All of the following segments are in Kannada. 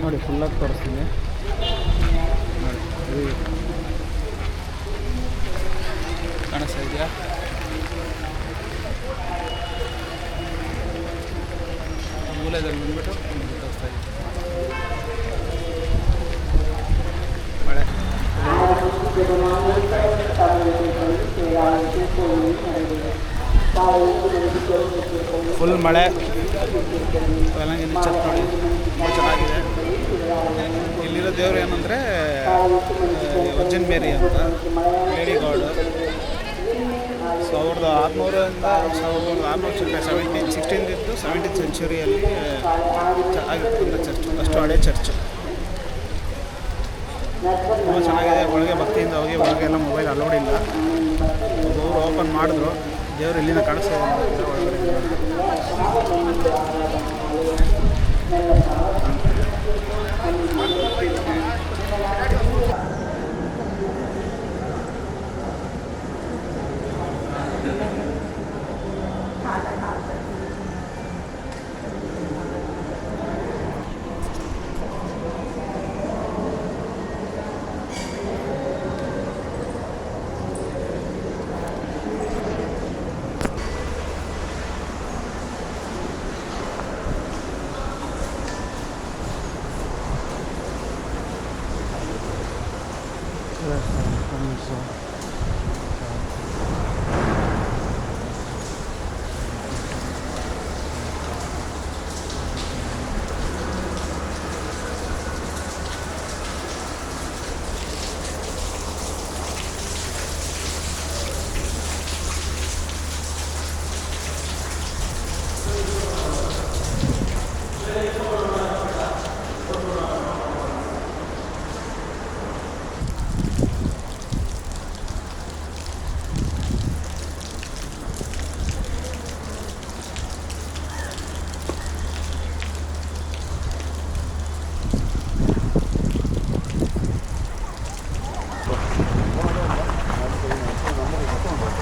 ನೋಡಿ ಫುಲ್ಲಾಗಿ ತೋರಿಸ್ತೀನಿ ನೋಡಿ. ಕಾಣಿಸ್ತಾ ಇದೆಯಾ? ಮೂಲೆಯಲ್ಲಿ ಬಂದ್ಬಿಟ್ಟು ತೋರಿಸ್ತಾ ಇದೆ ಮಳೆ. ಫುಲ್ ಮಳೆ. ವೇಲಂಗಿನಿ ಚರ್ಚ್ ನೋಡಿ ತುಂಬ ಚೆನ್ನಾಗಿದೆ. ಇಲ್ಲಿರೋ ದೇವರು ಏನಂದರೆ ವರ್ಜಿನ್ ಮೇರಿ ಅಂತ, ಮೇರಿ ಗಾಡ್. 16th ಸೆಂಚುರಿಯಲ್ಲಿ ಆಗಿರ್ತಕ್ಕಂಥ ಚರ್ಚ್. ಅಷ್ಟು ಹಳೆ ಚರ್ಚ್, ತುಂಬ ಚೆನ್ನಾಗಿದೆ. ಒಳಗೆ ಭಕ್ತಿಯಿಂದ ಹೋಗಿ, ಒಳಗೆ ಎಲ್ಲ ಮೊಬೈಲ್ ಅಲೋಡ್ ಇಲ್ಲ. ಒಬ್ಬರು ಓಪನ್ ಮಾಡಿದ್ರು, ದೇವರು ಇಲ್ಲಿಂದ ಕಾಣಿಸ್ತಾ ಇದೆ ಒಳಗಡೆ.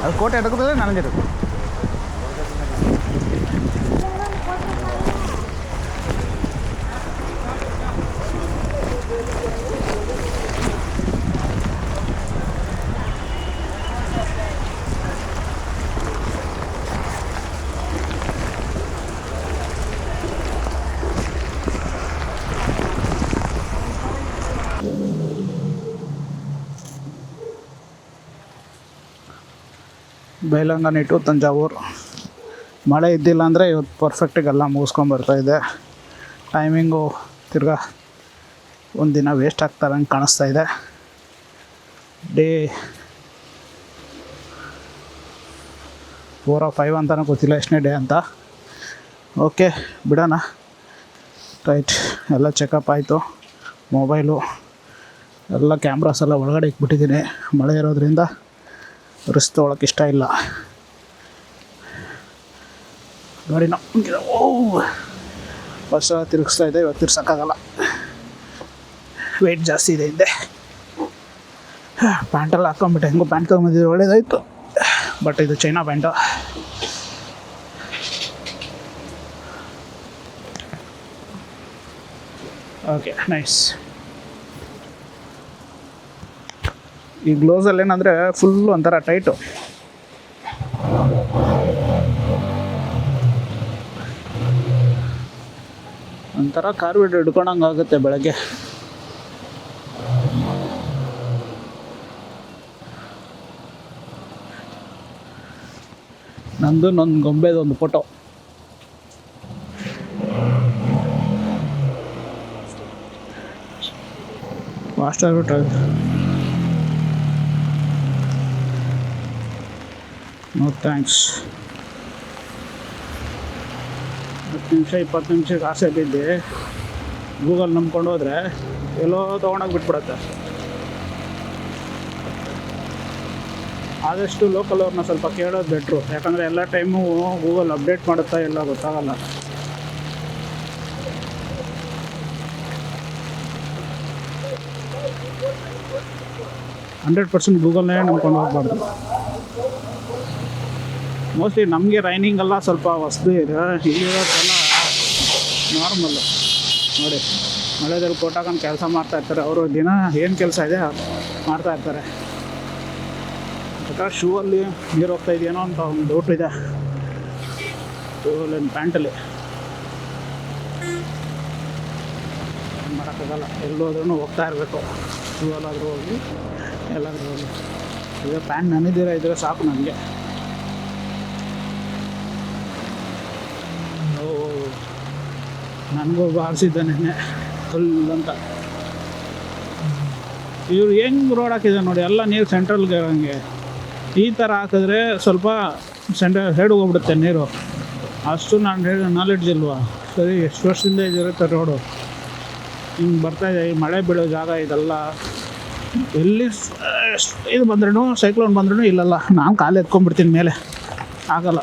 அது கோட்டை எடுக்கிறதே நனைஞ்சிருக்கு. ಬೇಲಂಗನಿ ಟು ತಂಜಾವೂರು. ಮಳೆ ಇದ್ದಿಲ್ಲ ಅಂದರೆ ಇವತ್ತು ಪರ್ಫೆಕ್ಟಾಗಿ ಎಲ್ಲ ಮುಗಿಸ್ಕೊಂಬರ್ತಾಯಿದೆ. ಟೈಮಿಂಗು ತಿರ್ಗಾ ಒಂದಿನ ವೇಸ್ಟ್ ಆಗ್ತಾರಂಗೆ ಕಾಣಿಸ್ತಾ ಇದೆ. ಡೇ 4 or 5 ಅಂತಲೂ ಗೊತ್ತಿಲ್ಲ ಎಷ್ಟನೇ ಡೇ ಅಂತ. ಓಕೆ ಬಿಡೋಣ. ರೈಟ್, ಎಲ್ಲ ಚೆಕಪ್ ಆಯಿತು. ಮೊಬೈಲು ಎಲ್ಲ ಕ್ಯಾಮ್ರಾಸ್ ಎಲ್ಲ ಒಳಗಡೆ ಇಟ್ಬಿಟ್ಟಿದ್ದೀನಿ. ಮಳೆ ಇರೋದ್ರಿಂದ ರಿಸ್ಕ್ ತೊಗೊಳಕ್ಕೆ ಇಷ್ಟ ಇಲ್ಲ. ಗಾಡಿನ ಬಸ್ ತಿರುಗಿಸ್ತಾ ಇದೆ. ಇವತ್ತು ತಿರ್ಸೋಕ್ಕಾಗಲ್ಲ, ವೆಯ್ಟ್ ಜಾಸ್ತಿ ಇದೆ ಹಿಂದೆ. ಪ್ಯಾಂಟೆಲ್ಲ ಹಾಕ್ಕೊಂಬಿಟ್ಟೆ. ಹೆಂಗೋ ಪ್ಯಾಂಟ್ ತೊಗೊಂಬಂದಿದ್ದು ಒಳ್ಳೇದಾಯಿತು. ಬಟ್ ಇದು ಚೈನಾ ಪ್ಯಾಂಟು. Okay, nice. ಈ ಗ್ಲೌಸಲ್ಲಿ ಏನಂದರೆ ಫುಲ್ಲು ಒಂಥರ ಟೈಟು. ಒಂಥರ ಕಾರ್ಬಿಡ್ ಹಿಡ್ಕೊಂಡಂಗೆ ಆಗುತ್ತೆ ಬೆಳಗ್ಗೆ. ನಂದು ನನ್ನ ಗೊಂಬೆದೊಂದು ಫೋಟೋ. ಫಾಸ್ಟ್ ಆಗ್ಬಿಟ್ಟು ನೋ ಥ್ಯಾಂಕ್ಸ್. 10 ನಿಮಿಷ 20 ನಿಮಿಷಕ್ಕೆ ಆಸೆ ಬಿದ್ದು ಗೂಗಲ್ ನಂಬ್ಕೊಂಡು ಹೋದರೆ ಎಲ್ಲೋ ತೊಗೊಂಡೋಗಿ ಬಿಟ್ಬಿಡುತ್ತೆ. ಆದಷ್ಟು ಲೋಕಲ್ ಅವ್ರನ್ನ ಸ್ವಲ್ಪ ಕೇಳೋದು ಬೆಟ್ರು. ಯಾಕಂದರೆ ಎಲ್ಲ ಟೈಮು ಗೂಗಲ್ ಅಪ್ಡೇಟ್ ಮಾಡುತ್ತಾ ಎಲ್ಲ ಗೊತ್ತಾಗಲ್ಲ. %100% ಗೂಗಲ್ನೇ ನಂಬ್ಕೊಂಡು ಹೋಗ್ಬಾರ್ದು. ಮೋಸ್ಟ್ಲಿ ನಮಗೆ ರೈನಿಂಗೆಲ್ಲ ಸ್ವಲ್ಪ ಹೊಸದು ಇದೆ. ಇಲ್ಲಿರೋದೆಲ್ಲ ನಾರ್ಮಲ್ಲು. ನೋಡಿ ಮಳೆದಲ್ಲಿ ಕೋಟ್ ಹಾಕೊಂಡು ಕೆಲಸ ಮಾಡ್ತಾಯಿರ್ತಾರೆ. ಅವರು ದಿನ ಏನು ಕೆಲಸ ಇದೆ ಮಾಡ್ತಾಯಿರ್ತಾರೆ. ಬೇಕಾದ್ರೆ ಶೂ ಅಲ್ಲಿ ನೀರು ಹೋಗ್ತಾ ಇದೆಯೇನೋ ಅಂತ ಒಂದು ಡೌಟ್ ಇದೆ. ಶೂಲ್ಲಿ ಪ್ಯಾಂಟಲ್ಲಿ ಏನು ಮಾಡೋಕ್ಕಾಗಲ್ಲ, ಎಲ್ಲೋದ್ರೂ ಹೋಗ್ತಾ ಇರಬೇಕು. ಶೂ ಅಲ್ಲಾದರೂ ಹೋಗಿ ಎಲ್ಲಾದರೂ ಹೋಗಿ. ಈಗ ಪ್ಯಾಂಟ್ ನೆನೆದಿರ ಇದ್ದರೆ ಸಾಕು ನನಗೆ. ನನಗೂ ಬಾರಿಸಿದ್ದೆ ನೆನ್ನೆ ಫುಲ್ ಅಂತ. ಇವ್ರು ಹೆಂಗೆ ರೋಡ್ ಹಾಕಿದೆ ನೋಡಿ, ಎಲ್ಲ ನೀರು ಸೆಂಟ್ರಲ್ಗೆ ಇರೋಂಗೆ. ಈ ಥರ ಹಾಕಿದ್ರೆ ಸ್ವಲ್ಪ ಸೈಡ್ಗೆ ಹೋಗ್ಬಿಡುತ್ತೆ ನೀರು. ಅಷ್ಟು ನಾನು ನಾಲೆಡ್ಜ್ ಇಲ್ವಾ? ಸರಿ, ಎಷ್ಟು ವರ್ಷದಿಂದ ಇದಿರುತ್ತೆ ರೋಡು. ಹಿಂಗೆ ಬರ್ತಾಯಿದೆ. ಈ ಮಳೆ ಬೀಳೋ ಜಾಗ ಇದೆಲ್ಲ. ಎಲ್ಲಿ ಇದು ಬಂದ್ರೂ, ಸೈಕ್ಲೋನ್ ಬಂದ್ರೂ ಇಲ್ಲಲ್ಲ, ನಾನು ಕಾಲು ಎತ್ಕೊಂಡ್ಬಿಡ್ತೀನಿ ಮೇಲೆ, ಆಗಲ್ಲ.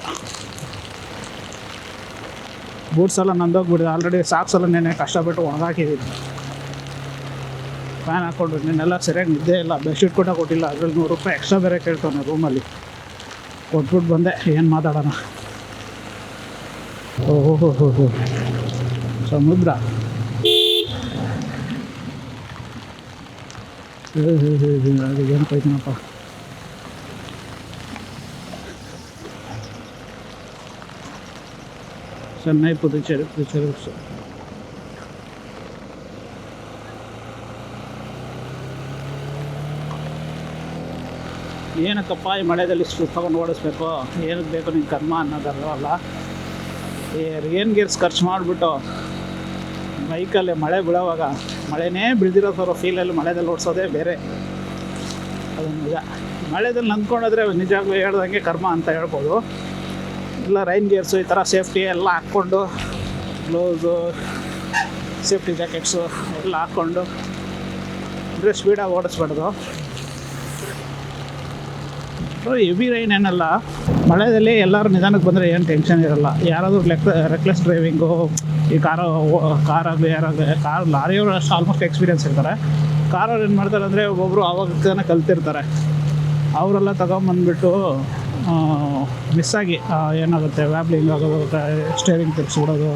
ಬೂಟ್ಸ್ ಎಲ್ಲ ನಂದೋಗ್ಬಿಟ್ಟಿದೆ ಆಲ್ರೆಡಿ. ಸಾಕ್ಸ್ ಎಲ್ಲ ನೆನೆ ಕಷ್ಟಪಟ್ಟು ಒಣಗಾಕಿದ್ದೀನಿ. ಫ್ಯಾನ್ ಹಾಕ್ಕೊಂಡ್ರು ನೆನ್ನೆಲ್ಲ ಸರಿಯಾಗಿ ನಿದ್ದೆ ಇಲ್ಲ. ಬೆಡ್ಶೀಟ್ ಕೂಡ ಕೊಟ್ಟಿಲ್ಲ. ಅದ್ರಲ್ಲಿ ₹100 ಎಕ್ಸ್ಟ್ರಾ ಬೇರೆ ಕೇಳ್ತಾನೆ ರೂಮಲ್ಲಿ. ಕೊಟ್ಬಿಟ್ಟು ಬಂದೆ. ಏನು ಮಾತಾಡೋಣ. ಓಹೋ ಸಮುದ್ರ. ಏನು ಕೈತೀನಪ್ಪ. ಚೆನ್ನೈ ಪುದುಚೇರಿ ಏನಕ್ಕಪ್ಪ ಈ ಮಳೆಯಲ್ಲಿ ತಗೊಂಡು ಓಡಿಸ್ಬೇಕು? ಏನಕ್ಕೆ ಬೇಕು ನಿನ್ನ ಕರ್ಮ ಅನ್ನೋದಲ್ಲ. ಏನು ಗೇರ್ಸ್ ಖರ್ಚು ಮಾಡಿಬಿಟ್ಟು ಬೈಕಲ್ಲಿ ಮಳೆ ಬೀಳೋವಾಗ ಮಳೆನೇ ಬೀಳ್ದಿರೋ ಥರ ಫೀಲಲ್ಲಿ ಮಳೆದಲ್ಲಿ ಓಡಿಸೋದೇ ಬೇರೆ. ಅದು ನಿಜ. ಮಳೆದಲ್ಲಿ ನಂದ್ಕೊಂಡೋದ್ರೆ ನಿಜವಾಗ್ಲೂ ಹೇಳ್ದಂಗೆ ಕರ್ಮ ಅಂತ ಹೇಳ್ಬೋದು. ಇಲ್ಲ ರೈನ್ ಗೇರ್ಸು ಈ ಥರ ಸೇಫ್ಟಿ ಎಲ್ಲ ಹಾಕ್ಕೊಂಡು, ಗ್ಲೌಸು, ಸೇಫ್ಟಿ ಜಾಕೆಟ್ಸು ಎಲ್ಲ ಹಾಕ್ಕೊಂಡು ಅಂದರೆ ಸ್ಪೀಡಾಗಿ ಓಡಿಸ್ಬಾರ್ದು. ಹೆವಿ ರೈನ್ ಏನಲ್ಲ, ಮಳೆಯಲ್ಲಿ ಎಲ್ಲರೂ ನಿಧಾನಕ್ಕೆ ಬಂದರೆ ಏನು ಟೆನ್ಷನ್ ಇರೋಲ್ಲ. ಯಾರಾದರೂ ರೆಕ್ಲೆಸ್ ಡ್ರೈವಿಂಗು, ಈ ಕಾರಾಗಲಿ ಯಾರಾಗಲಿ, ಲಾರಿಯವರು ಅಷ್ಟು ಆಲ್ಮೋಸ್ಟ್ ಎಕ್ಸ್ಪೀರಿಯನ್ಸ್ ಇರ್ತಾರೆ. ಕಾರವ್ರು ಏನು ಮಾಡ್ತಾರೆ ಅಂದರೆ ಒಬ್ಬೊಬ್ಬರು ಆವಾಗ ಕಲ್ತಿರ್ತಾರೆ. ಅವರೆಲ್ಲ ತಗೊಂಬಂದ್ಬಿಟ್ಟು ಮಿಸ್ಸಾಗಿ ಏನಾಗುತ್ತೆ, ವ್ಯಾಬ್ಲಿಂಗ್ ಆಗೋದು, ಸ್ಟೇರಿಂಗ್ ತಿರ್ಸ್ಬಿಡೋದು,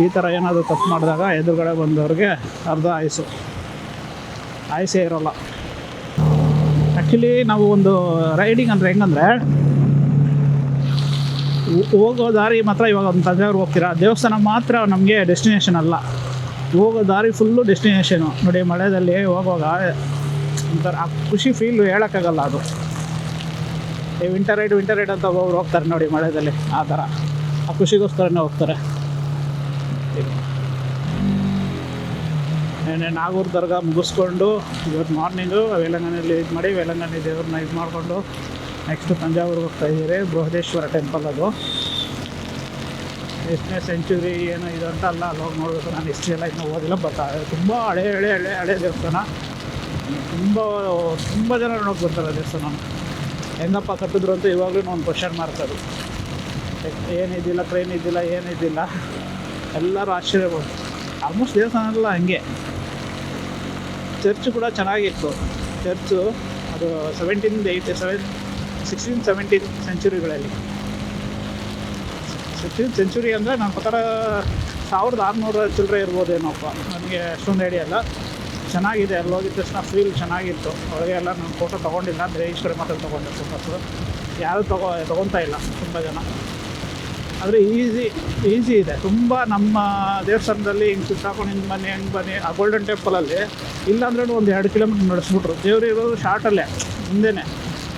ಈ ಥರ ಏನಾದರೂ ತಪ್ಪು ಮಾಡಿದಾಗ ಎದುರುಗಡೆ ಬಂದವ್ರಿಗೆ ಅರ್ಧ ಆಯುಸೇ ಇರೋಲ್ಲ. ಆ್ಯಕ್ಚುಲಿ ನಾವು ಒಂದು ರೈಡಿಂಗ್ ಅಂದರೆ ಹೆಂಗಂದರೆ, ಹೋಗೋ ದಾರಿ ಮಾತ್ರ ಇವಾಗ ಒಂದು ತಂಜಾವೂರು ಹೋಗ್ತೀರಾ, ದೇವಸ್ಥಾನ ಮಾತ್ರ ನಮಗೆ ಡೆಸ್ಟಿನೇಷನ್ ಅಲ್ಲ. ಹೋಗೋ ದಾರಿ ಫುಲ್ಲು ಡೆಸ್ಟಿನೇಷನು. ನೋಡಿ ಮಳೆಯಲ್ಲಿ ಹೋಗುವಾಗ ಒಂಥರ ಆ ಖುಷಿ ಫೀಲು ಹೇಳೋಕ್ಕಾಗಲ್ಲ. ಅದು ವಿಂಟರ್ ರೈಡ್ ಅಂತ ಒಬ್ಬೊಬ್ರು ಹೋಗ್ತಾರೆ ನೋಡಿ ಮಳೆಯಲ್ಲಿ. ಆ ಥರ ಆ ಖುಷಿಗೋಸ್ಕರನೇ ಹೋಗ್ತಾರೆ. ನಾಗೂರು ದರ್ಗಾ ಮುಗಿಸ್ಕೊಂಡು ಇವತ್ತು ಮಾರ್ನಿಂಗು ವೇಲಂಗಣಿಯಲ್ಲಿ ಇದು ಮಾಡಿ, ವೇಲಂಗಣಿ ದೇವ್ರನ್ನ ಇದು ಮಾಡಿಕೊಂಡು ನೆಕ್ಸ್ಟು ತಂಜಾವೂರಿಗೆ ಹೋಗ್ತಾಯಿದ್ದೀರಿ. ಬೃಹದೇಶ್ವರ ಟೆಂಪಲ್. ಅದು ಎಷ್ಟನೇ ಸೆಂಚುರಿ ಏನು ಇದು ಅಂತ ಅಲ್ಲ, ಅಲ್ಲಿ ಹೋಗಿ ನೋಡಬೇಕು. ನಾನು ಹಿಸ್ಟ್ರಿ ಎಲ್ಲ ಇನ್ನೂ ಓದಿಲ್ಲ. ಬಟ್ ತುಂಬ ಹಳೆ ದೇವಸ್ಥಾನ. ತುಂಬ ಜನ ನೋಡೋಕೆ ಬರ್ತಾರೆ ದೇವಸ್ಥಾನ. ಹೆಂಗಪ್ಪ ಕಟ್ಟಿದ್ರು ಅಂತ ಇವಾಗಲೂ ಒಂದು ಕ್ವಶನ್ ಮಾರ್ಕ್. ಅದು ಏನಿದ್ದಿಲ್ಲ, ಟ್ರೈನ್ ಇದ್ದಿಲ್ಲ, ಏನಿದ್ದಿಲ್ಲ, ಎಲ್ಲರೂ ಆಶ್ಚರ್ಯಬೋದು. ಆಲ್ಮೋಸ್ಟ್ ದೇವಸ್ಥಾನ ಎಲ್ಲ ಹಂಗೆ. ಚರ್ಚ್ ಕೂಡ ಚೆನ್ನಾಗಿತ್ತು. ಚರ್ಚು ಅದು 16th-17th ಸೆಂಚುರಿಗಳಲ್ಲಿ. 16th ಸೆಂಚುರಿ ಅಂದರೆ ನನ್ನ ಪ್ರಕಾರ 1600 ಚಿಲ್ಲರೆ ಇರ್ಬೋದೇನೋಪ್ಪ, ನನಗೆ ಅಷ್ಟೊಂದು ಐಡಿಯಾ ಇಲ್ಲ. ಚೆನ್ನಾಗಿದೆ. ಅಲ್ಲಿ ಹೋಗಿದ ತಕ್ಷಣ ಫೀಲ್ ಚೆನ್ನಾಗಿತ್ತು. ಒಳಗೆ ಎಲ್ಲ ನಾನು ಫೋಟೋ ತೊಗೊಂಡಿಲ್ಲ, ಅಂದರೆ ಈ ಕಡೆ ಮಾತ್ರ ತೊಗೊಂಡೆ ಫೋಟೋಸು. ಯಾರೂ ತೊಗೊತಾ ಇಲ್ಲ ತುಂಬ ಜನ. ಆದರೆ ಈಸಿ ಇದೆ ತುಂಬ. ನಮ್ಮ ದೇವಸ್ಥಾನದಲ್ಲಿ ಹಿಂಗೆ ಸುತ್ತಾಕೊಂಡು ಹಿಂಗೆ ಬನ್ನಿ. ಆ ಗೋಲ್ಡನ್ ಟೆಂಪಲಲ್ಲಿ ಇಲ್ಲಾಂದ್ರೂ ಒಂದು 2 ಕಿಲೋಮೀಟ್ರ್ ನಡೆಸ್ಬಿಟ್ರು. ದೇವ್ರು ಇರೋದು ಶಾರ್ಟಲ್ಲೇ ಮುಂದೆನೇ.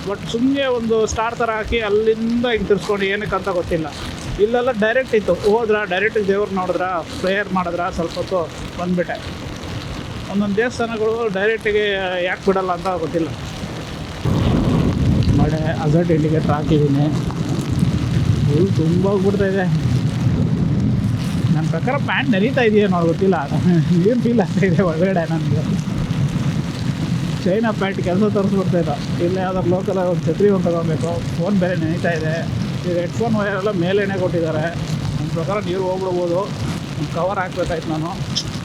ಬಟ್ ಸುಮ್ಮನೆ ಒಂದು ಸ್ಟಾರ್ ಥರ ಹಾಕಿ ಅಲ್ಲಿಂದ ಹಿಂಗೆ ತಿರ್ಸ್ಕೊಂಡು ಏನಕ್ಕೆ ಅಂತ ಗೊತ್ತಿಲ್ಲ. ಇಲ್ಲೆಲ್ಲ ಡೈರೆಕ್ಟ್ ಇತ್ತು. ಡೈರೆಕ್ಟಿಗೆ ದೇವ್ರು ನೋಡಿದ್ರ, ಪ್ರೇಯರ್ ಮಾಡಿದ್ರ, ಸ್ವಲ್ಪ ಹೊತ್ತು ಬಂದುಬಿಟ್ಟೆ. ಒಂದೊಂದು ದೇವಸ್ಥಾನಗಳು ಡೈರೆಕ್ಟಿಗೆ ಯಾಕೆ ಬಿಡಲ್ಲ ಅಂತ ಗೊತ್ತಿಲ್ಲ. ಮಳೆ ಅಸರ್ಟ್ ಇಂಡಿಕೇಟ್ರ್ ಹಾಕಿದ್ದೀನಿ. ಫುಲ್ ತುಂಬ ಹೋಗ್ಬಿಡ್ತಾಯಿದೆ. ನನ್ನ ಪ್ರಕಾರ ಪ್ಯಾಂಟ್ ನೆನೀತಾ ಇದೆಯೇನೋ ಗೊತ್ತಿಲ್ಲ. ನೀರು ಫೀಲ್ ಆಗ್ತಾಯಿದೆ ಒಳಗಡೆ ನನಗೆ. ಚೈನಾ ಪ್ಯಾಂಟ್ ಕೆಲಸ ತರಿಸ್ಬಿಡ್ತಾಯಿಲ್ಲ. ಇಲ್ಲ ಯಾವ್ದಾದ್ರು ಲೋಕಲ್ ಒಂದು ಛತ್ರಿ ಒಂದು ತೊಗೊಬೇಕು. ಫೋನ್ ಬೇರೆ ನೆನೀತಾ ಇದೆ. ಈಗ ಹೆಡ್ಫೋನ್ ವೈರೆಲ್ಲ ಮೇಲೇನೆ ಕೊಟ್ಟಿದ್ದಾರೆ. ನನ್ನ ಪ್ರಕಾರ ನೀರು ಹೋಗ್ಬಿಡ್ಬೋದು. ಕವರ್ ಹಾಕ್ಬೇಕಾಯ್ತು. ನಾನು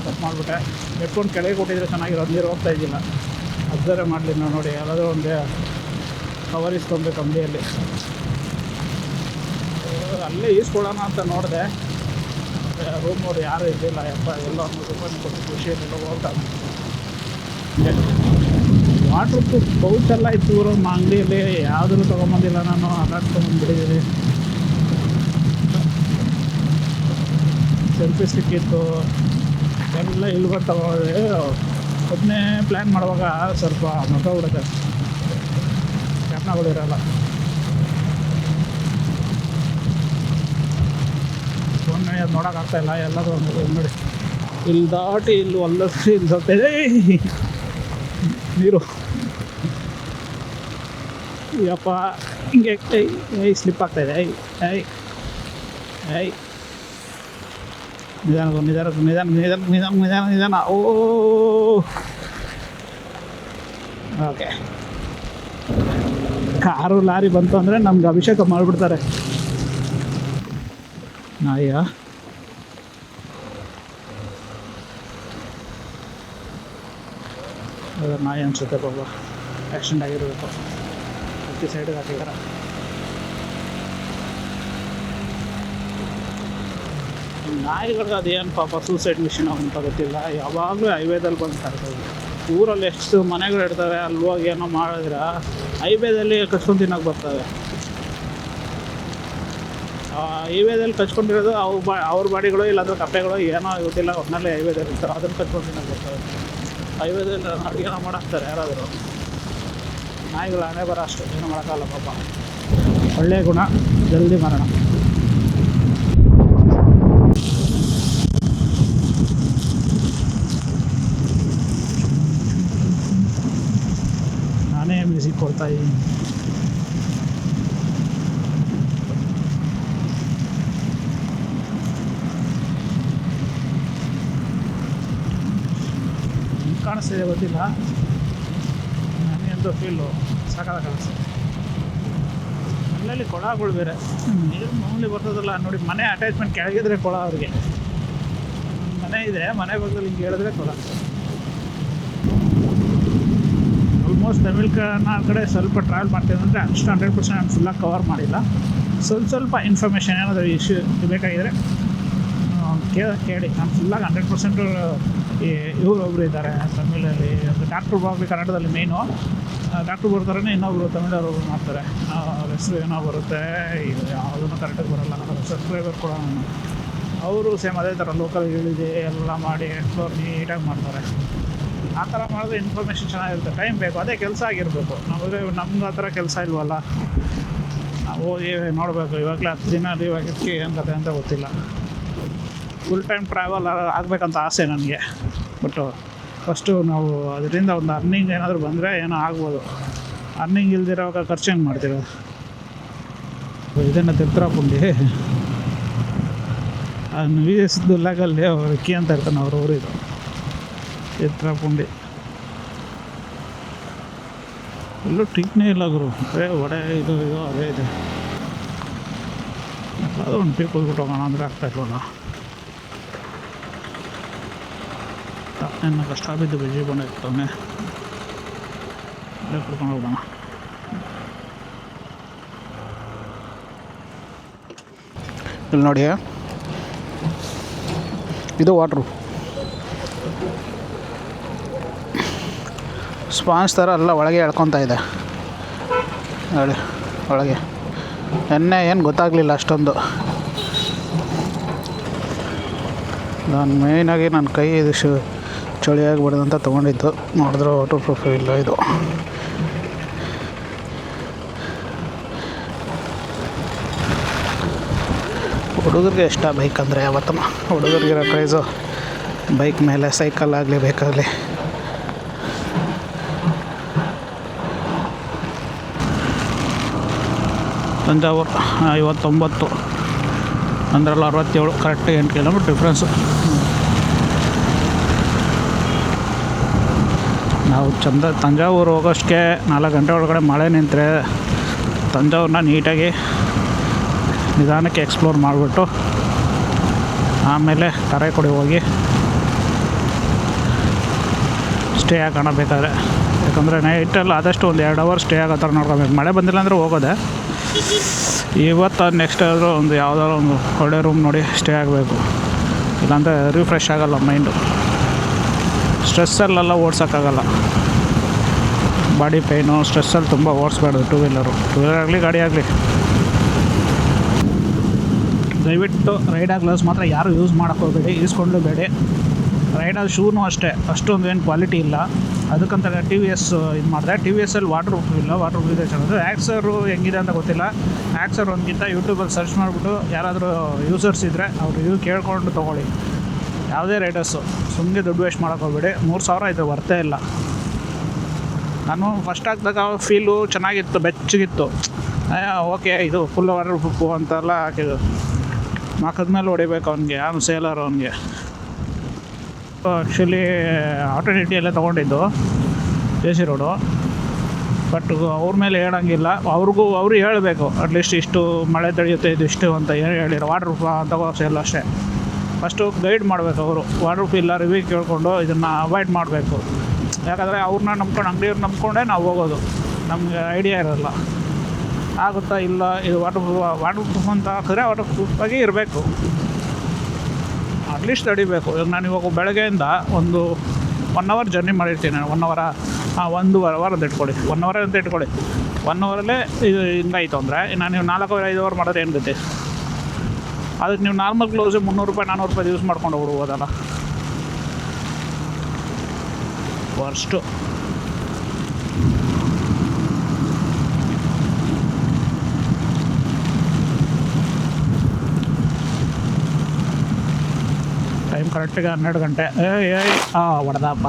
ಕಟ್ ಮಾಡಿಬಿಟ್ಟೆ. ಹೆಡ್ಫೋನ್ ಕೆಳಗೆ ಕೊಟ್ಟಿದ್ರೆ ಚೆನ್ನಾಗಿರೋದು. ನೀರು ಹೋಗ್ತಾ ಇದ್ದಿಲ್ಲ. ಅಬ್ಸರ್ವ್ ಮಾಡಲಿ ನಾವು. ನೋಡಿ ಯಾವುದಾದ್ರೂ ಒಂದು ಕವರ್ ಇಸ್ಕೊಬೇಕು ಅಂಗಡಿಯಲ್ಲಿ. ಅಲ್ಲೇ ಈಸ್ಕೊಳ್ಳೋಣ ಅಂತ ನೋಡಿದೆ. ರೂಮವ್ರು ಯಾರೂ ಇದ್ದಿಲ್ಲ ಯಪ್ಪ ಎಲ್ಲ 100 ರೂಪಾಯಿ ಕೊಟ್ಟು ಖುಷಿಯಲ್ಲೆಲ್ಲ ಹೋಗ್ತಾನೆ. ವಾಟ್ರ್ ಪ್ರೂಫ್ ಪೌಚೆಲ್ಲ ಇತ್ತು ಇವರು ಅಂಗಡಿಯಲ್ಲಿ, ಯಾವುದೂ ತೊಗೊಂಬಂದಿಲ್ಲ ನಾನು, ಅಲ್ಲಾಡ್ಕೊಂಡ್ಬಂದ್ಬಿಟ್ಟಿದ್ದೀನಿ. ಸೆಲ್ಫಿ ಸ್ಟಿಕ್ಕಿತ್ತು ಎಲ್ಲ ಇಲ್ಲಿ ಬಂದು ತಗೊಂಡ್ರೆ ಒಬ್ಬನೇ ಪ್ಲ್ಯಾನ್ ಮಾಡುವಾಗ ಸ್ವಲ್ಪ ಮರ್ತೋಗ್ಬಿಡುತ್ತೆ, ಕ್ಯಾಮ್ರಾಗಳಿರಲ್ಲ. ಫೋನ್ ಅದು ನೋಡೋಕ್ಕಾಗ್ತಾಯಿಲ್ಲ, ಎಲ್ಲರೂ ನೋಡಿ ಇಲ್ಲಿ ದಾಟಿ ಇಲ್ಲಿ ಹೊಲಸಿ ಇಲ್ಲಿ ಹೋಗ್ತಾಯಿದೆ ನೀರು. ಯಪ್ಪ ಹಿಂಗೆ ಸ್ಲಿಪ್ ಆಗ್ತಾಯಿದೆ. ಐ ನಿಧಾನ. ಓ ಓಕೆ, ಕಾರು ಲಾರಿ ಬಂತು ಅಂದರೆ ನಮ್ಗೆ ಅಭಿಷೇಕ ಮಾಡಿಬಿಡ್ತಾರೆ. ನಾಯಿಯ ನಾಯಿ ಅನ್ಸುತ್ತೆ ಪಾಪ, ಆ್ಯಕ್ಸಿಡೆಂಟ್ ಆಗಿರಬೇಕು. ಪ್ರತಿ ಸೈಡಿಗೆ ಹಾಕಿದ್ದಾರೆ. ನಾಯಿಗಳಿಗೆ ಅದೇನು ಪಾಪ ಸೂಸೈಡ್ ಮಿಷನ್ ಅಂತ ಗೊತ್ತಿಲ್ಲ, ಯಾವಾಗಲೂ ಹೈವೇದಲ್ಲಿ ಬಂದು ಕರ್ಕೋದು. ಊರಲ್ಲಿ ಎಷ್ಟು ಮನೆಗಳು ಇರ್ತವೆ, ಅಲ್ಲಿ ಹೋಗಿ ಏನೋ ಮಾಡಿದ್ರೆ ಹೈವೇದಲ್ಲಿ ಕಚ್ಕೊಂಡು ತಿನ್ನೋಕೆ ಬರ್ತವೆ. ಹೈವೇದಲ್ಲಿ ಕಚ್ಕೊಂಡಿರೋದು ಅವ್ರ ಬಾಡಿಗಳು ಇಲ್ಲಾಂದ್ರೆ ಕಪ್ಪೆಗಳು ಏನೋ ಗೊತ್ತಿಲ್ಲ, ಒಟ್ಟಿನಲ್ಲಿ ಹೈವೇದಲ್ಲಿ ಇರ್ತಾರೆ, ಅದನ್ನು ಕಚ್ಕೊಂಡು ತಿನ್ನೋಕೆ ಬರ್ತವೆ. ಹೈವೇದಲ್ಲಿ ಅಡುಗೆನ ಮಾಡಾಕ್ತಾರೆ ಯಾರಾದರೂ. ನಾಯಿಗಳು ಹಣೆ ಬರೋ ಅಷ್ಟು ಏನೋ ಮಾಡೋಕ್ಕಲ್ಲ ಪಾಪ. ಒಳ್ಳೆಯ ಗುಣ, ಜಲ್ದಿ ಮರಣ. ನಾನೇ ಮ್ಯೂಸಿಕ್ ಕೊಡ್ತಾಯಿದ್ದೀನಿ. ಕಾಣಿಸ್ತಿದೆ ಗೊತ್ತಿಲ್ಲ, ನನಗಂತೂ ಫೀಲು ಸಾಕಾದ ಕಾಣಿಸ್ತದೆ. ಅಲ್ಲಲ್ಲಿ ಕೊಳಗಳು ಬೇರೆ, ನೀರು ಮಾಮೂಲಿ ಬರ್ತದಲ್ಲ ನೋಡಿ. ಮನೆ ಅಟ್ಯಾಚ್ಮೆಂಟ್ ಕೆಳಗಿದ್ರೆ ಕೊಳ, ಅವ್ರಿಗೆ ಮನೆ ಇದೆ, ಮನೆ ಭಾಗದಲ್ಲಿ ಹಿಂಗೆ ಹೇಳಿದ್ರೆ ಕೊಳ. ಆಲ್ಮೋಸ್ಟ್ ತಮಿಳ್ನಾಡು ಕಡೆ ಸ್ವಲ್ಪ ಟ್ರಾವೆಲ್ ಮಾಡ್ತೀನಿ ಅಂದರೆ ಅಷ್ಟು 100% ನಾನು ಫುಲ್ಲಾಗಿ ಕವರ್ ಮಾಡಿಲ್ಲ. ಸ್ವಲ್ಪ ಇನ್ಫಾರ್ಮೇಷನ್ ಏನಾದರೂ ಇಶ್ಯೂ ಬೇಕಾಗಿದ್ದರೆ ಕೇಳಿ. ನಾನು ಫುಲ್ಲಾಗಿ 100% ಇವರು ಒಬ್ಬರು ಇದ್ದಾರೆ ತಮಿಳಲ್ಲಿ, ಡಾಕ್ಟ್ರು ಬಾಬಿ ಕನ್ನಡದಲ್ಲಿ ಮೇಯ್ನು. ಡಾಕ್ಟ್ರು ಬರ್ತಾರೆ, ಇನ್ನೊಬ್ರು ತಮಿಳವರು ಮಾಡ್ತಾರೆ. ಅವ್ರ ಹೆಸರು ಏನೋ ಬರುತ್ತೆ, ಇದು ಯಾವುದೂ ಕರೆಕ್ಟಾಗಿ ಬರೋಲ್ಲ. ಸಬ್ಸ್ಕ್ರೈಬರ್ ಕೂಡ ಅವರು ಸೇಮ್ ಅದೇ ಥರ ಲೋಕಲ್ ಹೇಳಿದೆ ಎಲ್ಲ ಮಾಡಿ ಎಕ್ಸ್ಪ್ಲೋರ್ ನೀಟಾಗಿ ಮಾಡ್ತಾರೆ. ಆ ಥರ ಮಾಡಿದ್ರೆ ಇನ್ಫಾರ್ಮೇಷನ್ ಚೆನ್ನಾಗಿರುತ್ತೆ. ಟೈಮ್ ಬೇಕು, ಅದೇ ಕೆಲಸ ಆಗಿರಬೇಕು. ನಮ್ಗೆ ಆ ಥರ ಕೆಲಸ ಇಲ್ವಲ್ಲ, ನಾವು ಹೋಗಿ ನೋಡಬೇಕು. ಇವಾಗಲೇ 10 ದಿನ ಲೀವ್ ಆಗಿದ್ದಕ್ಕೆ ಏನು ಕತೆ ಅಂತ ಗೊತ್ತಿಲ್ಲ. ಫುಲ್ ಟೈಮ್ ಟ್ರಾವೆಲ್ ಆಗಬೇಕಂತ ಆಸೆ ನನಗೆ. ಬಟ್ ಫಸ್ಟು ನಾವು ಅದರಿಂದ ಒಂದು ಅರ್ನಿಂಗ್ ಏನಾದರೂ ಬಂದರೆ ಏನೋ ಆಗ್ಬೋದು. ಅರ್ನಿಂಗ್ ಇಲ್ದಿರೋವಾಗ ಖರ್ಚು ಹೆಂಗೆ ಮಾಡ್ತಿರೋದು. ಇದನ್ನು ತಿರುಪುಂಡಿ ವಿಎಸ್ದುಲ್ಲಾಗಲ್ಲಿ ಅಕ್ಕಿ ಅಂತ ಇರ್ತಾನೆ ಅವ್ರ ಊರಿದು ತಿರುಪುಂಡಿ. ಎಲ್ಲೂ ಟಿಕ್ನೇ ಇಲ್ಲ ಗುರು, ಒಡೆ ಇದು ಅದೇ ಇದೆ. ಅದು ಒಂದು ಟೀ ಕೂತ್ಬಿಟ್ಟು ಹೋಗೋಣ ಅಂದರೆ ಆಗ್ತಾಯಿಲ್ವಲ್ಲ. ನನ್ನ ಕಷ್ಟ ಬಿದ್ದು ಬಿಜಿ ಬಂದಿರ್ತಾನೆ, ಅಲ್ಲೇ ಕುಡ್ಕೊಂಡು ಹೋಗೋಣ. ಇಲ್ಲಿ ನೋಡಿ, ಇದು ವಾಟ್ರು ಸ್ಪಾಂಜ್ ಥರ ಎಲ್ಲ ಒಳಗೆ ಎಳ್ಕೊತಾ ಇದೆ. ಹೇಳಿ ಒಳಗೆ ಎಣ್ಣೆ ಏನು ಗೊತ್ತಾಗಲಿಲ್ಲ ಅಷ್ಟೊಂದು. ನಾನು ಮೇಯ್ನಾಗಿ ನನ್ನ ಕೈ ಇದು ಚಳಿ ಆಗಿಬಿಡೋದು ಅಂತ ತೊಗೊಂಡಿದ್ದು, ನೋಡಿದ್ರೆ ವಾಟರ್ ಪ್ರೂಫ್ ಇಲ್ಲ ಇದು. ಹುಡುಗರಿಗೆ ಇಷ್ಟ ಬೈಕ್ ಅಂದರೆ, ಯಾವತ್ತಮ್ಮ ಹುಡುಗರಿಗಿರೋ ಕ್ರೇಜು ಬೈಕ್ ಮೇಲೆ, ಸೈಕಲ್ ಆಗಲಿ ಬೇಕಾಗಲಿ. ತಂಜಾವೂರು 59, ಅಂದ್ರಲ್ಲಿ 67, ಕರೆಕ್ಟ್ 8 ಕಿಲೋಮೀಟ್ರ್ ಡಿಫ್ರೆನ್ಸು. ನಾವು ತಂಜಾವೂರು ಹೋಗೋಷ್ಟಕ್ಕೆ 4 ಗಂಟೆ ಒಳಗಡೆ ಮಳೆ ನಿಂತರೆ ತಂಜಾವೂರನ್ನ ನೀಟಾಗಿ ನಿಧಾನಕ್ಕೆ ಎಕ್ಸ್ಪ್ಲೋರ್ ಮಾಡಿಬಿಟ್ಟು ಆಮೇಲೆ ಕರೈಕೊಡಿ ಹೋಗಿ ಸ್ಟೇ ಆಗೋಣ ಬೇಕಾದ್ರೆ. ಯಾಕಂದರೆ ನೈಟಲ್ಲಿ ಆದಷ್ಟು ಒಂದು 2 ಅವರ್ ಸ್ಟೇ ಆಗೋ ಥರ ನೋಡ್ಕೊಬೇಕು. ಮಳೆ ಬಂದಿಲ್ಲ ಅಂದರೆ ಹೋಗೋದೆ. ಇವತ್ತು ನೆಕ್ಸ್ಟ್ ಆದರೂ ಒಂದು ಯಾವುದಾದ್ರು ಒಂದು ಒಳ್ಳೆ ರೂಮ್ ನೋಡಿ ಸ್ಟೇ ಆಗಬೇಕು. ಇಲ್ಲಾಂದರೆ ರಿಫ್ರೆಶ್ ಆಗೋಲ್ಲ ಮೈಂಡು. ಸ್ಟ್ರೆಸ್ಸಲ್ಲೆಲ್ಲ ಓಡ್ಸೋಕ್ಕಾಗಲ್ಲ. ಬಾಡಿ ಪೇಯ್ನು ಸ್ಟ್ರೆಸ್ಸಲ್ಲಿ ತುಂಬ ಓಡಿಸ್ಬಾರ್ದು ಟೂ ವೀಲರ್ ಆಗಲಿ ಗಾಡಿ ಆಗಲಿ. ದಯವಿಟ್ಟು ರೈಡರ್ ಗ್ಲೌಸ್ ಮಾತ್ರ ಯಾರು ಯೂಸ್ ಮಾಡೋಕ್ಕೋಗಬೇಡಿ, ಈಸ್ಕೊಳ್ಳಬೇಡಿ. ರೈಡರ್ ಶೂನು ಅಷ್ಟೇ ಅಷ್ಟೊಂದು ಏನು ಕ್ವಾಲಿಟಿ ಇಲ್ಲ. ಅದಕ್ಕಂತ ಟಿ ವಿ ಎಸ್ ಇದು ಮಾಡಿದೆ. ಟಿ ವಿ ಎಸ್ಸಲ್ಲಿ ವಾಟರ್ ಪ್ರೂಫ್ ಇಲ್ಲ, ವಾಟರ್ ಪ್ರೂಫ್ ಇದೆ ಚೆನ್ನಾಗಿದೆ. ಆ್ಯಕ್ಸರು ಹೆಂಗಿದೆ ಅಂತ ಗೊತ್ತಿಲ್ಲ. ಆ್ಯಕ್ಸರ್ ಒಂದಕ್ಕಿಂತ ಯೂಟ್ಯೂಬಲ್ಲಿ ಸರ್ಚ್ ಮಾಡಿಬಿಟ್ಟು ಯಾರಾದರೂ ಯೂಸರ್ಸ್ ಇದ್ದರೆ ಅವ್ರು ಇವು ಕೇಳ್ಕೊಂಡು ತೊಗೊಳ್ಳಿ. ಯಾವುದೇ ರೈಡರ್ಸು ಸುಮ್ಮನೆ ದುಡ್ಡು ವೇಸ್ಟ್ ಮಾಡೋಕ್ಕೋಗ್ಬೇಡಿ. 3000 ಇದು ವರ್ತೇ ಇಲ್ಲ. ನಾನು ಫಸ್ಟ್ ಹಾಕಿದಾಗ ಫೀಲು ಚೆನ್ನಾಗಿತ್ತು, ಬೆಚ್ಚಗಿತ್ತು. ಓಕೆ ಇದು ಫುಲ್ ವಾಟರ್ ಪ್ರೂಫು ಅಂತೆಲ್ಲ ಹಾಕಿದ್ದು. ಹಾಕಿದ್ಮೇಲೆ ಹೊಡಿಬೇಕು ಅವ್ನಿಗೆ, ಅವನು ಸೇಲರ್ ಅವನಿಗೆ. ಆ್ಯಕ್ಚುಲಿ ಆಟೋನಿಟಿಯಲ್ಲೇ ತೊಗೊಂಡಿದ್ದು ಜೆ ಸಿ ರೋಡು. ಬಟ್ ಅವ್ರ ಮೇಲೆ ಹೇಳೋಂಗಿಲ್ಲ, ಅವರು ಹೇಳಬೇಕು ಅಟ್ಲೀಸ್ಟ್ ಇಷ್ಟು ಮಳೆ ತಡೆಯುತ್ತೆ ಇದು ಇಷ್ಟು ಅಂತ ಏನು ಹೇಳಿರೋ. ವಾಟರ್ ಪ್ರೂಫ್ ತಗೋ ಸೇಲ್ ಅಷ್ಟೇ. ಫಸ್ಟು ಗೈಡ್ ಮಾಡಬೇಕು ಅವರು. ವಾಟರ್ ಪ್ರೂಫ್ ಇಲ್ಲ ರಿವ್ಯೂ ಕೇಳಿಕೊಂಡು ಇದನ್ನು ಅವಾಯ್ಡ್ ಮಾಡಬೇಕು. ಯಾಕಂದರೆ ಅವ್ರನ್ನ ನಂಬ್ಕೊಂಡು ಅಂಗಡಿಯವ್ರು ನಂಬ್ಕೊಂಡೇ ನಾವು ಹೋಗೋದು, ನಮಗೆ ಐಡಿಯಾ ಇರೋಲ್ಲ ಆಗುತ್ತಾ ಇಲ್ಲ. ಇದು ವಾಟರ್ ಪ್ರೂಫ್ ಅಂತ ಹಾಕಿದ್ರೆ ವಾಟರ್ ಪ್ರೂಫಾಗಿ ಇರಬೇಕು, ಅಟ್ಲೀಸ್ಟ್ ತಡಿಬೇಕು. ಇವಾಗ ನಾನು ಇವಾಗ ಬೆಳಗ್ಗೆಯಿಂದ ಒಂದು 1 ಅವರ್ ಜರ್ನಿ ಮಾಡಿರ್ತೀನಿ. 1 ಅವರ 1.5 ಅಂತ ಇಟ್ಕೊಳ್ಳಿ, 1 ಅವರ್ ಅಂತ ಇಟ್ಕೊಳ್ಳಿ. 1 ಅವರಲ್ಲೇ ಇದು ಹಿಂಗಾಯಿತು ಅಂದರೆ ನಾನು ನೀವು 4-5 ಅವರ್ ಮಾಡೋದು ಏನು ಗತಿ. ಅದಕ್ಕೆ ನೀವು ನಾರ್ಮಲ್ ಗ್ಲೌಸೇ 300 ರೂಪಾಯಿ 400 ರೂಪಾಯಿ ಯೂಸ್ ಮಾಡ್ಕೊಂಡು ಹೋಗ್ಬೋದಲ್ಲ. ವರ್ಸ್ಟು. ಟೈಮ್ ಕರೆಕ್ಟಿಗೆ 12 ಗಂಟೆ. ಹೊಡೆದಪ್ಪ.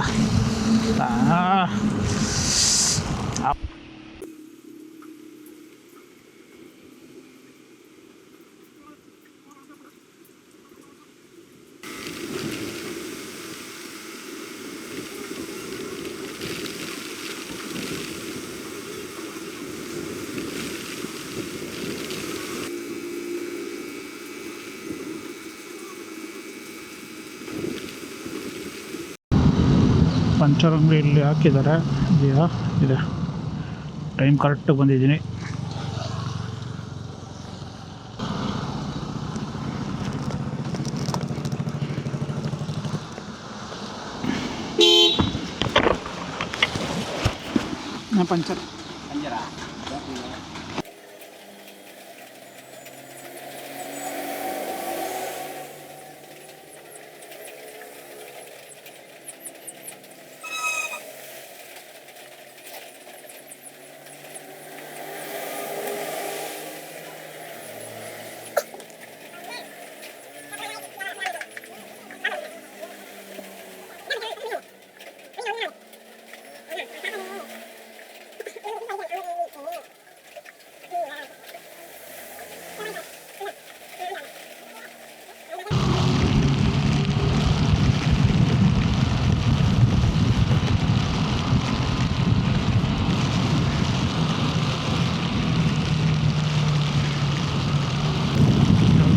ಪಂಚರ್ ಅಂಗಡಿ ಇಲ್ಲಿ ಹಾಕಿದ್ದಾರೆ. ಇದೆಯಾ? ಇದೆ. ಟೈಮ್ ಕರೆಕ್ಟಾಗಿ ಬಂದಿದ್ದೀನಿ. ಪಂಚರ್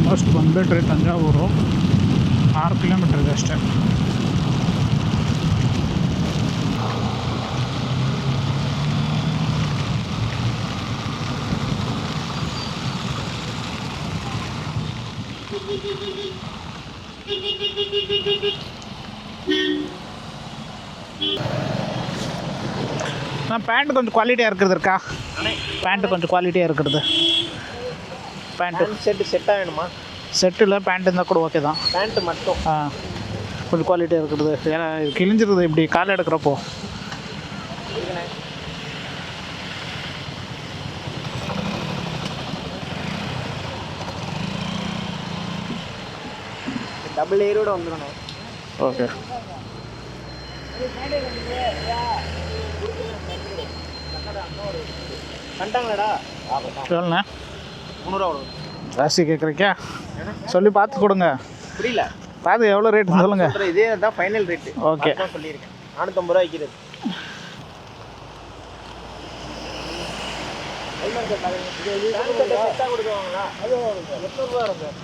ಆಲ್ಮೋಸ್ಟ್ ಬಂದುಬಿಟ್ರಿ ತಂಜಾವೂರು. 6 ಕಿಲೋಮೀಟರ್ ಇದೆ ಅಷ್ಟೇ. பேண்ட் கொஞ்சம் குவாலிட்டியாக இருக்கிறதுக்கா? பேண்ட்டு கொஞ்சம் குவாலிட்டியாக இருக்கிறது. பேண்ட்டு செட்டாக வேணுமா? செட்டில் பேண்ட் இருந்தால் கூட ஓகே தான். பேண்ட்டு மட்டும் கொஞ்சம் குவாலிட்டியாக இருக்கிறது. ஏன்னா கிழிஞ்சிருது இப்படி காலை எடுக்கிறப்போ. டபுள் ஏரோட வந்துடணும். ஓகே. பண்ணிட்டாங்களாடா? எவ்வளோண்ணே? 300 ரூபா. ஜாஸ்தி கேட்குறீங்க, சொல்லி பார்த்து கொடுங்க. புரியல, பார்த்து எவ்வளோ ரேட் சொல்லுங்கள். இதே தான் ஃபைனல் ரேட்டு. ஓகே சொல்லியிருக்கேன். 450 ரூபா விற்கிறது. கொடுக்குவாங்களா? அது 800 ரூபா இருக்கும்.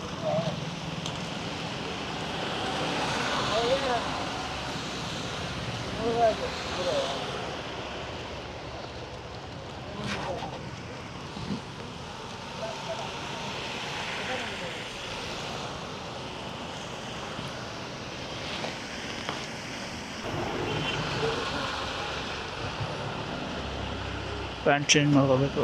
ಪ್ಯಾಂಟ್ ಚೇಂಜ್ ಮಾಡ್ಕೋಬೇಕು.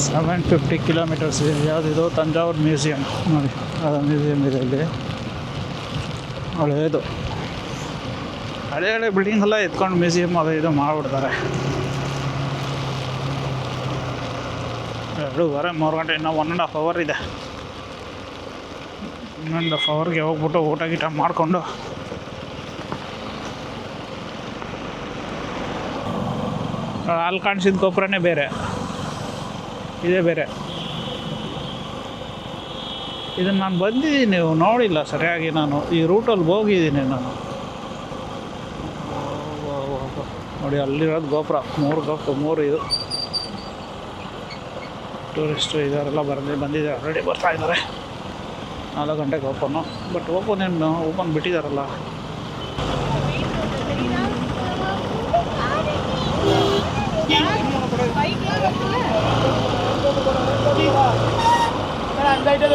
ಸೆವೆನ್ 50 ಕಿಲೋಮೀಟರ್ಸ್ ಇದೆ. ಯಾವುದಿದು ತಂಜಾವೂರು ಮ್ಯೂಸಿಯಂ ನೋಡಿ, ಅದು ಮ್ಯೂಸಿಯಂ ಇದೆ ಇಲ್ಲಿ. ಹಳೇದು ಹಳೆ ಬಿಲ್ಡಿಂಗ್ ಎಲ್ಲ ಎತ್ಕೊಂಡು ಮ್ಯೂಸಿಯಂ ಅದು ಇದು ಮಾಡಿಬಿಡ್ತಾರೆ. 2:30 3 ಗಂಟೆ, ಇನ್ನೂ 1.5 hour ಇದೆ. 1.5 hourಗೆ ಹೋಗ್ಬಿಟ್ಟು ಊಟ ಗೀಟ ಮಾಡಿಕೊಂಡು ಅಲ್ಲಿ ಕಾಣಿಸಿದ ಗೋಪುರನೇ ಬೇರೆ, ಇದೇ ಬೇರೆ. ಇದನ್ನು ನಾನು ಬಂದಿದ್ದೀನಿ, ನೀವು ನೋಡಿಲ್ಲ ಸರಿಯಾಗಿ. ನಾನು ಈ ರೂಟಲ್ಲಿ ಹೋಗಿದ್ದೀನಿ ನಾನು. ನೋಡಿ ಅಲ್ಲಿರೋದು ಗೋಪುರ, 3 ಇದು. ಟೂರಿಸ್ಟು ಇದರೆಲ್ಲ ಬಂದಿದ್ದಾರೆ, ಆಲ್ರೆಡಿ ಬರ್ತಾ ಇದ್ದಾರೆ. 4 ಗಂಟೆಗೆ ಓಪನ್ನು, ಬಟ್ ಓಪನ್ ಬಿಟ್ಟಿದ್ದಾರಲ್ಲ. அந்த ஐட்டம்